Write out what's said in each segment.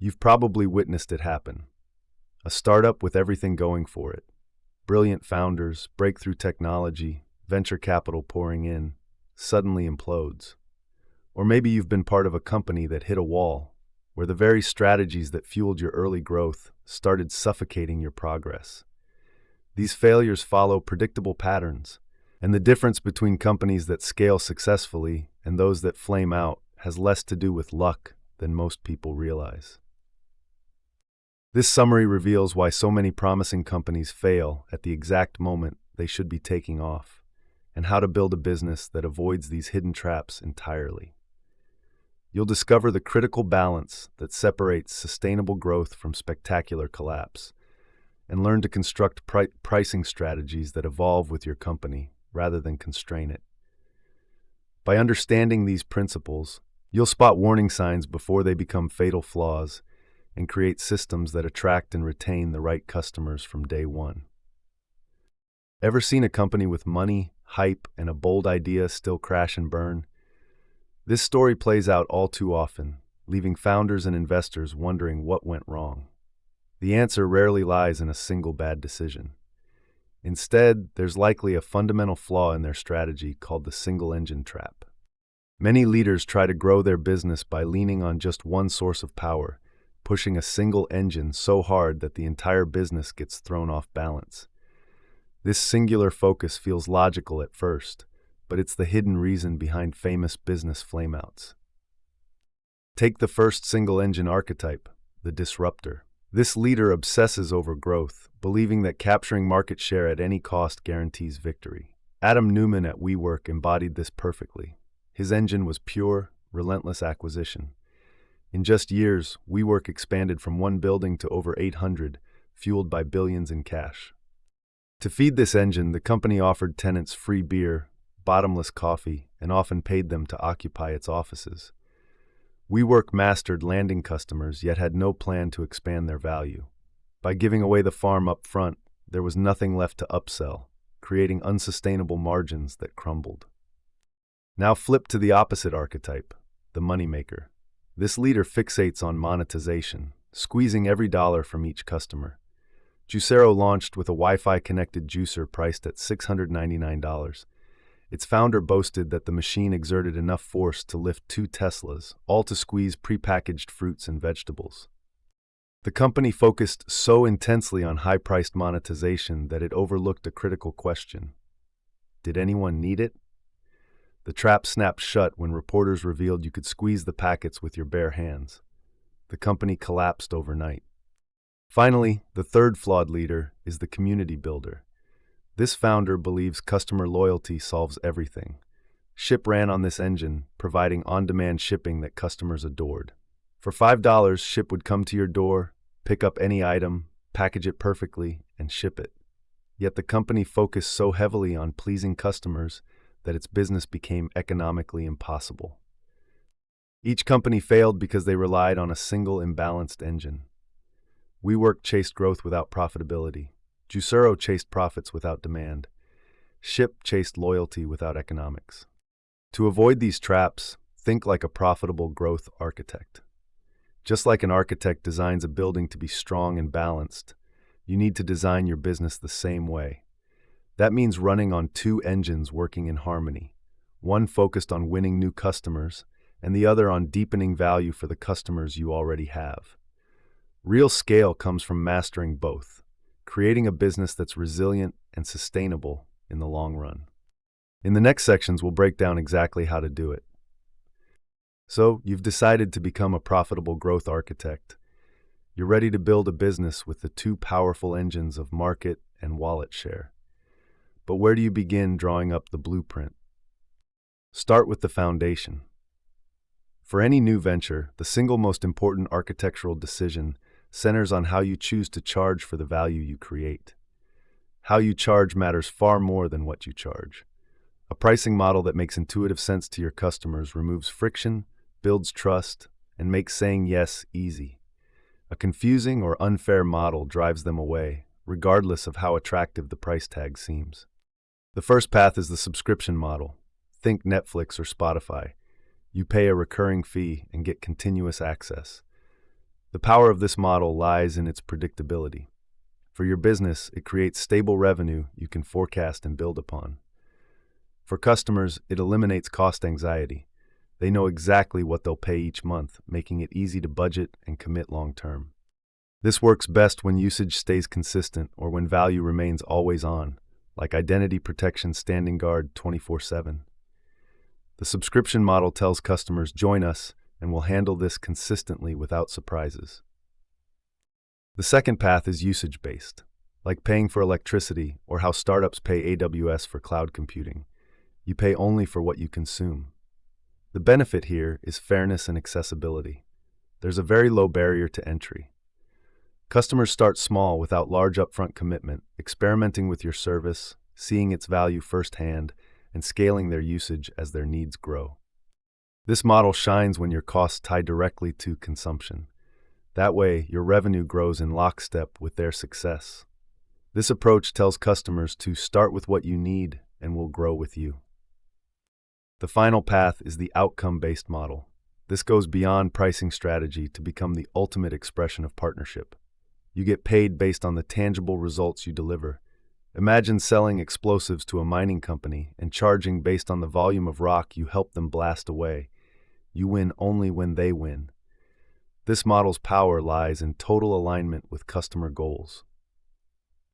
You've probably witnessed it happen. A startup with everything going for it. Brilliant founders, breakthrough technology, venture capital pouring in, suddenly implodes. Or maybe you've been part of a company that hit a wall, where the very strategies that fueled your early growth started suffocating your progress. These failures follow predictable patterns, and the difference between companies that scale successfully and those that flame out has less to do with luck than most people realize. This summary reveals why so many promising companies fail at the exact moment they should be taking off, and how to build a business that avoids these hidden traps entirely. You'll discover the critical balance that separates sustainable growth from spectacular collapse, and learn to construct pricing strategies that evolve with your company rather than constrain it. By understanding these principles, you'll spot warning signs before they become fatal flaws and create systems that attract and retain the right customers from day one. Ever seen a company with money, hype, and a bold idea still crash and burn? This story plays out all too often, leaving founders and investors wondering what went wrong. The answer rarely lies in a single bad decision. Instead, there's likely a fundamental flaw in their strategy called the single-engine trap. Many leaders try to grow their business by leaning on just one source of power, pushing a single engine so hard that the entire business gets thrown off balance. This singular focus feels logical at first, but it's the hidden reason behind famous business flameouts. Take the first single-engine archetype, the disruptor. This leader obsesses over growth, believing that capturing market share at any cost guarantees victory. Adam Neumann at WeWork embodied this perfectly. His engine was pure, relentless acquisition. In just years, WeWork expanded from one building to over 800, fueled by billions in cash. To feed this engine, the company offered tenants free beer, bottomless coffee, and often paid them to occupy its offices. WeWork mastered landing customers, yet had no plan to expand their value. By giving away the farm up front, there was nothing left to upsell, creating unsustainable margins that crumbled. Now flip to the opposite archetype, the moneymaker. This leader fixates on monetization, squeezing every dollar from each customer. Juicero launched with a Wi-Fi connected juicer priced at $699. Its founder boasted that the machine exerted enough force to lift 2 Teslas, all to squeeze prepackaged fruits and vegetables. The company focused so intensely on high-priced monetization that it overlooked a critical question. Did anyone need it? The trap snapped shut when reporters revealed you could squeeze the packets with your bare hands. The company collapsed overnight. Finally, the third flawed leader is the community builder. This founder believes customer loyalty solves everything. Ship ran on this engine, providing on-demand shipping that customers adored. For $5, Ship would come to your door, pick up any item, package it perfectly, and ship it. Yet the company focused so heavily on pleasing customers that its business became economically impossible. Each company failed because they relied on a single imbalanced engine. WeWork chased growth without profitability. Juicero chased profits without demand. Ship chased loyalty without economics. To avoid these traps, think like a profitable growth architect. Just like an architect designs a building to be strong and balanced, you need to design your business the same way. That means running on 2 engines working in harmony, one focused on winning new customers and the other on deepening value for the customers you already have. Real scale comes from mastering both, creating a business that's resilient and sustainable in the long run. In the next sections, we'll break down exactly how to do it. So, you've decided to become a profitable growth architect. You're ready to build a business with the 2 powerful engines of market and wallet share. But where do you begin drawing up the blueprint? Start with the foundation. For any new venture, the single most important architectural decision centers on how you choose to charge for the value you create. How you charge matters far more than what you charge. A pricing model that makes intuitive sense to your customers removes friction, builds trust, and makes saying yes easy. A confusing or unfair model drives them away, regardless of how attractive the price tag seems. The first path is the subscription model. Think Netflix or Spotify. You pay a recurring fee and get continuous access. The power of this model lies in its predictability. For your business, it creates stable revenue you can forecast and build upon. For customers, it eliminates cost anxiety. They know exactly what they'll pay each month, making it easy to budget and commit long term. This works best when usage stays consistent or when value remains always on, like identity protection standing guard 24/7. The subscription model tells customers, "Join us, and we'll handle this consistently without surprises." The second path is usage-based, like paying for electricity or how startups pay AWS for cloud computing. You pay only for what you consume. The benefit here is fairness and accessibility. There's a very low barrier to entry. Customers start small without large upfront commitment, experimenting with your service, seeing its value firsthand, and scaling their usage as their needs grow. This model shines when your costs tie directly to consumption. That way, your revenue grows in lockstep with their success. This approach tells customers to start with what you need and will grow with you. The final path is the outcome-based model. This goes beyond pricing strategy to become the ultimate expression of partnership. You get paid based on the tangible results you deliver. Imagine selling explosives to a mining company and charging based on the volume of rock you help them blast away. You win only when they win. This model's power lies in total alignment with customer goals.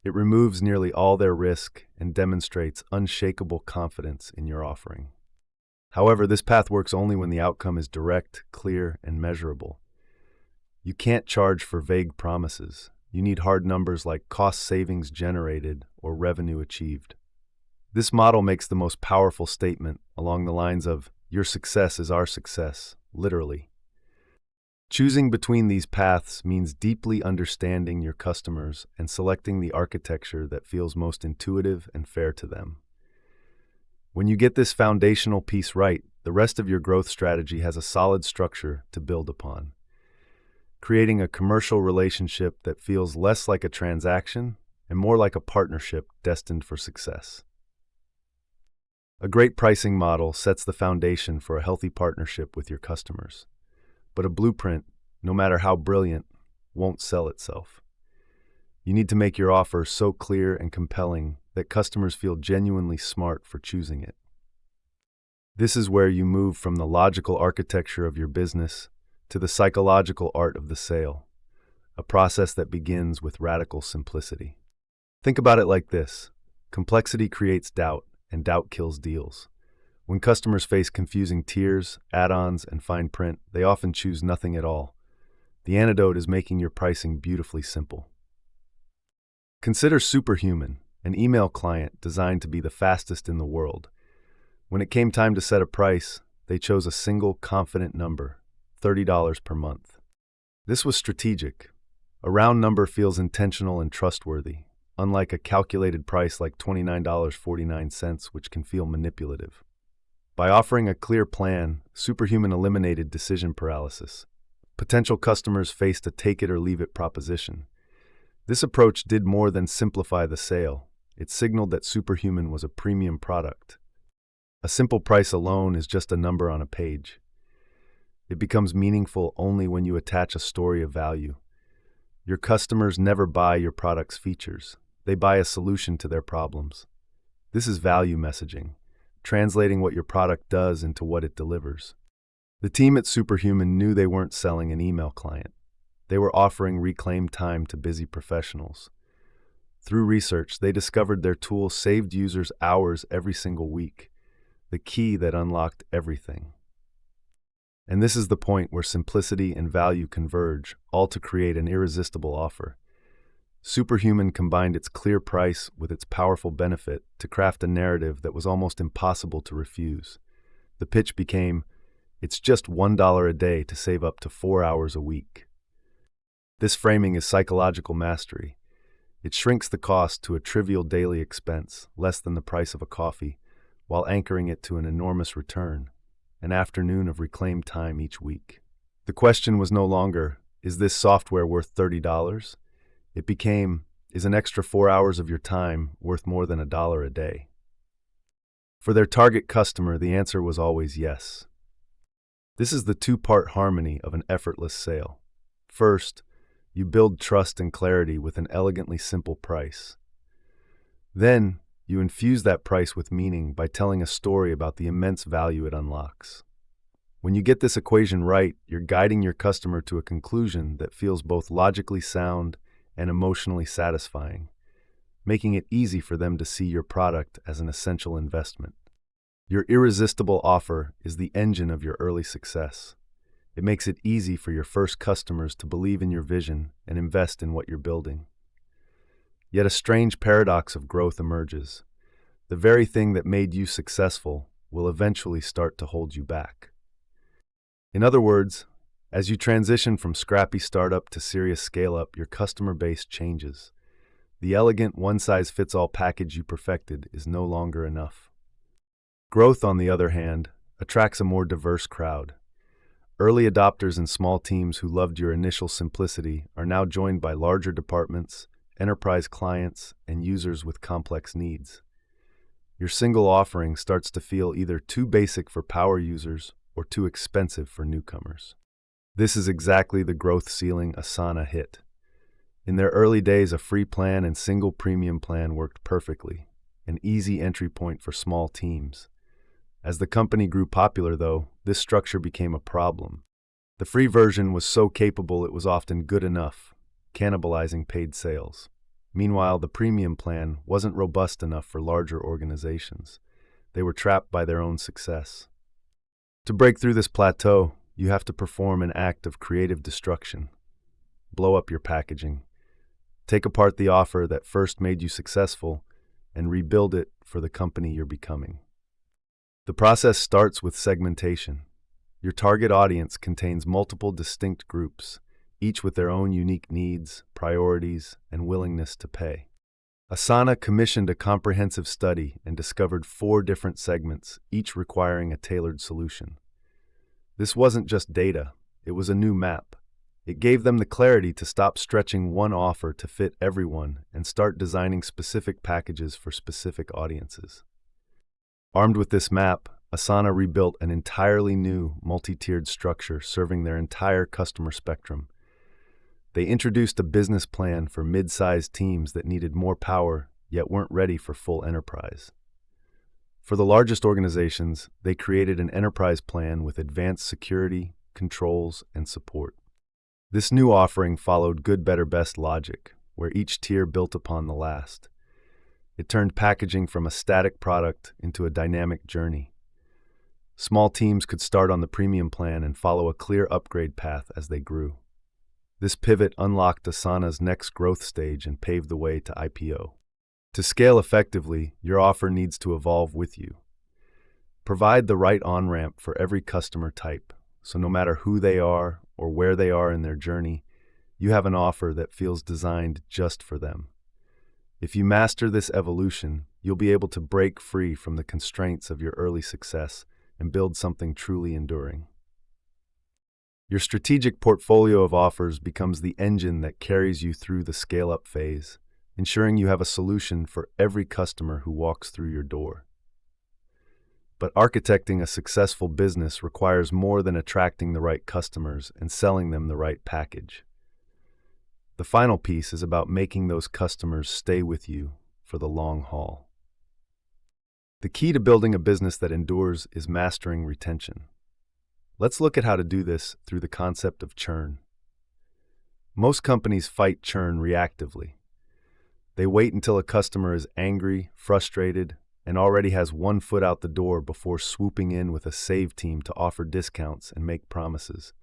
It removes nearly all their risk and demonstrates unshakable confidence in your offering. However, this path works only when the outcome is direct, clear, and measurable. You can't charge for vague promises. You need hard numbers like cost savings generated or revenue achieved. This model makes the most powerful statement along the lines of, "Your success is our success," literally. Choosing between these paths means deeply understanding your customers and selecting the architecture that feels most intuitive and fair to them. When you get this foundational piece right, the rest of your growth strategy has a solid structure to build upon, creating a commercial relationship that feels less like a transaction and more like a partnership destined for success. A great pricing model sets the foundation for a healthy partnership with your customers. But a blueprint, no matter how brilliant, won't sell itself. You need to make your offer so clear and compelling that customers feel genuinely smart for choosing it. This is where you move from the logical architecture of your business to the psychological art of the sale, a process that begins with radical simplicity. Think about it like this: complexity creates doubt, and doubt kills deals. When customers face confusing tiers, add-ons, and fine print, they often choose nothing at all. The antidote is making your pricing beautifully simple. Consider Superhuman, an email client designed to be the fastest in the world. When it came time to set a price, they chose a single confident number, $30 per month. This was strategic. A round number feels intentional and trustworthy, unlike a calculated price like $29.49, which can feel manipulative. By offering a clear plan, Superhuman eliminated decision paralysis. Potential customers faced a take-it-or-leave-it proposition. This approach did more than simplify the sale. It signaled that Superhuman was a premium product. A simple price alone is just a number on a page. It becomes meaningful only when you attach a story of value. Your customers never buy your product's features. They buy a solution to their problems. This is value messaging, translating what your product does into what it delivers. The team at Superhuman knew they weren't selling an email client. They were offering reclaimed time to busy professionals. Through research, they discovered their tool saved users hours every single week, the key that unlocked everything. And this is the point where simplicity and value converge, all to create an irresistible offer. Superhuman combined its clear price with its powerful benefit to craft a narrative that was almost impossible to refuse. The pitch became, "It's just $1 a day to save up to 4 hours a week." This framing is psychological mastery. It shrinks the cost to a trivial daily expense, less than the price of a coffee, while anchoring it to an enormous return, an afternoon of reclaimed time each week. The question was no longer, is this software worth $30? It became, is an extra 4 hours of your time worth more than $1 a day? For their target customer, the answer was always yes. This is the two-part harmony of an effortless sale. First, you build trust and clarity with an elegantly simple price. Then, you infuse that price with meaning by telling a story about the immense value it unlocks. When you get this equation right, you're guiding your customer to a conclusion that feels both logically sound and emotionally satisfying, making it easy for them to see your product as an essential investment. Your irresistible offer is the engine of your early success. It makes it easy for your first customers to believe in your vision and invest in what you're building. Yet a strange paradox of growth emerges. The very thing that made you successful will eventually start to hold you back. In other words, as you transition from scrappy startup to serious scale-up, your customer base changes. The elegant one-size-fits-all package you perfected is no longer enough. Growth, on the other hand, attracts a more diverse crowd. Early adopters and small teams who loved your initial simplicity are now joined by larger departments, enterprise clients, and users with complex needs. Your single offering starts to feel either too basic for power users or too expensive for newcomers. This is exactly the growth ceiling Asana hit. In their early days, a free plan and single premium plan worked perfectly, an easy entry point for small teams. As the company grew popular, though, this structure became a problem. The free version was so capable it was often good enough, cannibalizing paid sales. Meanwhile, the premium plan wasn't robust enough for larger organizations. They were trapped by their own success. To break through this plateau, you have to perform an act of creative destruction. Blow up your packaging. Take apart the offer that first made you successful and rebuild it for the company you're becoming. The process starts with segmentation. Your target audience contains multiple distinct groups, each with their own unique needs, priorities, and willingness to pay. Asana commissioned a comprehensive study and discovered 4 different segments, each requiring a tailored solution. This wasn't just data, it was a new map. It gave them the clarity to stop stretching one offer to fit everyone and start designing specific packages for specific audiences. Armed with this map, Asana rebuilt an entirely new, multi-tiered structure serving their entire customer spectrum. They introduced a business plan for mid-sized teams that needed more power, yet weren't ready for full enterprise. For the largest organizations, they created an enterprise plan with advanced security, controls, and support. This new offering followed good, better, best logic, where each tier built upon the last. It turned packaging from a static product into a dynamic journey. Small teams could start on the premium plan and follow a clear upgrade path as they grew. This pivot unlocked Asana's next growth stage and paved the way to IPO. To scale effectively, your offer needs to evolve with you. Provide the right on-ramp for every customer type, so no matter who they are or where they are in their journey, you have an offer that feels designed just for them. If you master this evolution, you'll be able to break free from the constraints of your early success and build something truly enduring. Your strategic portfolio of offers becomes the engine that carries you through the scale-up phase, ensuring you have a solution for every customer who walks through your door. But architecting a successful business requires more than attracting the right customers and selling them the right package. The final piece is about making those customers stay with you for the long haul. The key to building a business that endures is mastering retention. Let's look at how to do this through the concept of churn. Most companies fight churn reactively. They wait until a customer is angry, frustrated, and already has one foot out the door before swooping in with a save team to offer discounts and make promises.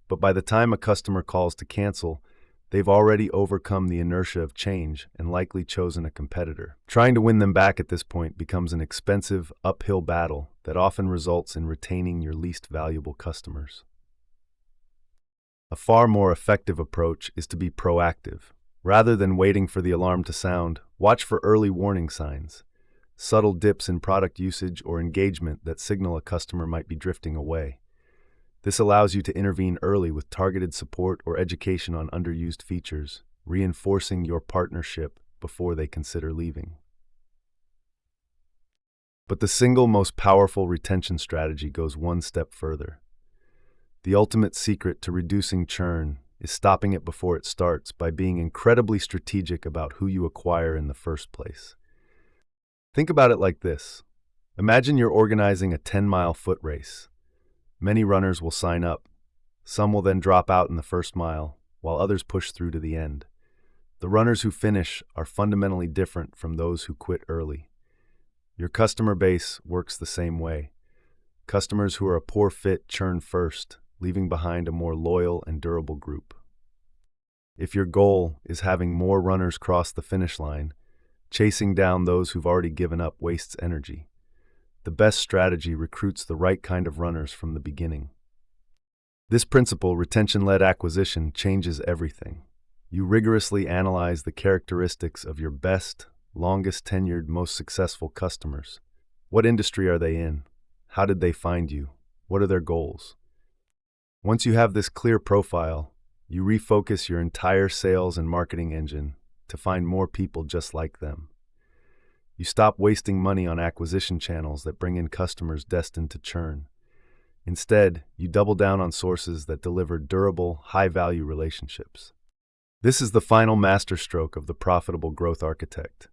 But by the time a customer calls to cancel, they've already overcome the inertia of change and likely chosen a competitor. Trying to win them back at this point becomes an expensive, uphill battle that often results in retaining your least valuable customers. A far more effective approach is to be proactive. Rather than waiting for the alarm to sound, watch for early warning signs, subtle dips in product usage or engagement that signal a customer might be drifting away. This allows you to intervene early with targeted support or education on underused features, reinforcing your partnership before they consider leaving. But the single most powerful retention strategy goes one step further. The ultimate secret to reducing churn is stopping it before it starts by being incredibly strategic about who you acquire in the first place. Think about it like this. Imagine you're organizing a 10-mile foot race. Many runners will sign up. Some will then drop out in the first mile, while others push through to the end. The runners who finish are fundamentally different from those who quit early. Your customer base works the same way. Customers who are a poor fit churn first, leaving behind a more loyal and durable group. If your goal is having more runners cross the finish line, chasing down those who've already given up wastes energy. The best strategy recruits the right kind of runners from the beginning. This principle, retention-led acquisition, changes everything. You rigorously analyze the characteristics of your best, longest-tenured, most successful customers. What industry are they in? How did they find you? What are their goals? Once you have this clear profile, you refocus your entire sales and marketing engine to find more people just like them. You stop wasting money on acquisition channels that bring in customers destined to churn. Instead, you double down on sources that deliver durable, high-value relationships. This is the final masterstroke of the profitable growth architect.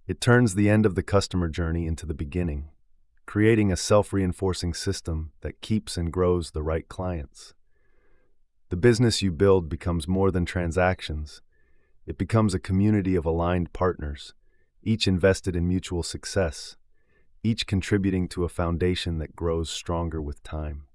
It turns the end of the customer journey into the beginning, creating a self-reinforcing system that keeps and grows the right clients. The business you build becomes more than transactions. It becomes a community of aligned partners, each invested in mutual success, each contributing to a foundation that grows stronger with time.